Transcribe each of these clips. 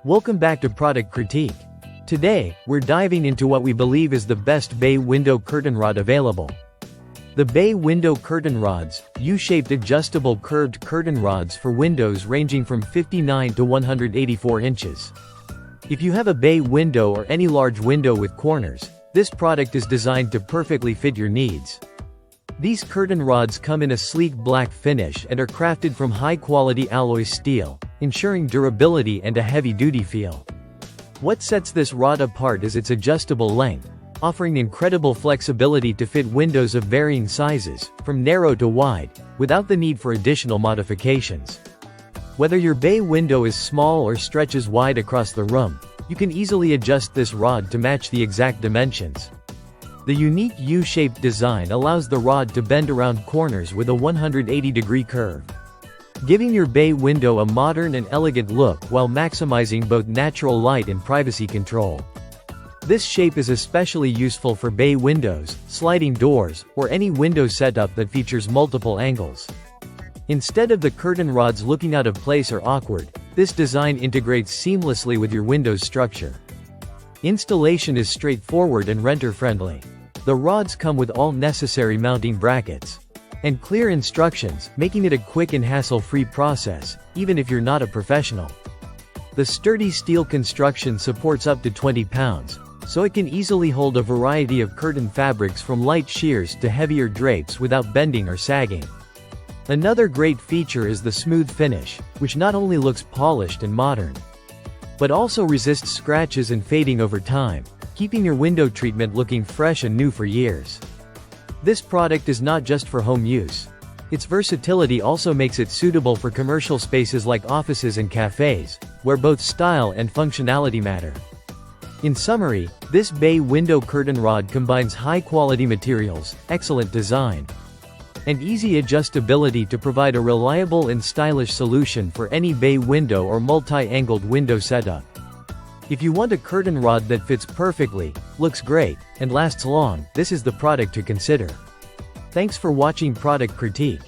Welcome back to Product Critique. Today, we're diving into what we believe is the best bay window curtain rod available. The bay window curtain rods, U-shaped adjustable curved curtain rods for windows ranging from 59 to 184 inches. If you have a bay window or any large window with corners, this product is designed to perfectly fit your needs. These curtain rods come in a sleek black finish and are crafted from high-quality alloy steel, ensuring durability and a heavy-duty feel. What sets this rod apart is its adjustable length, offering incredible flexibility to fit windows of varying sizes, from narrow to wide, without the need for additional modifications. Whether your bay window is small or stretches wide across the room, you can easily adjust this rod to match the exact dimensions. The unique U-shaped design allows the rod to bend around corners with a 180-degree curve, giving your bay window a modern and elegant look while maximizing both natural light and privacy control. This shape is especially useful for bay windows, sliding doors, or any window setup that features multiple angles. Instead of the curtain rods looking out of place or awkward, this design integrates seamlessly with your window's structure. Installation is straightforward and renter-friendly. The rods come with all necessary mounting brackets and clear instructions, making it a quick and hassle-free process, even if you're not a professional. The sturdy steel construction supports up to 20 pounds, so it can easily hold a variety of curtain fabrics from light sheers to heavier drapes without bending or sagging. Another great feature is the smooth finish, which not only looks polished and modern, but also resists scratches and fading over time, keeping your window treatment looking fresh and new for years. This product is not just for home use. Its versatility also makes it suitable for commercial spaces like offices and cafes, where both style and functionality matter. In summary, this bay window curtain rod combines high-quality materials, excellent design, and easy adjustability to provide a reliable and stylish solution for any bay window or multi-angled window setup. If you want a curtain rod that fits perfectly, looks great, and lasts long, this is the product to consider. Thanks for watching Product Critique.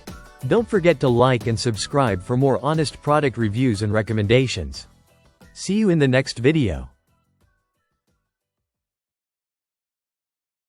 Don't forget to like and subscribe for more honest product reviews and recommendations. See you in the next video.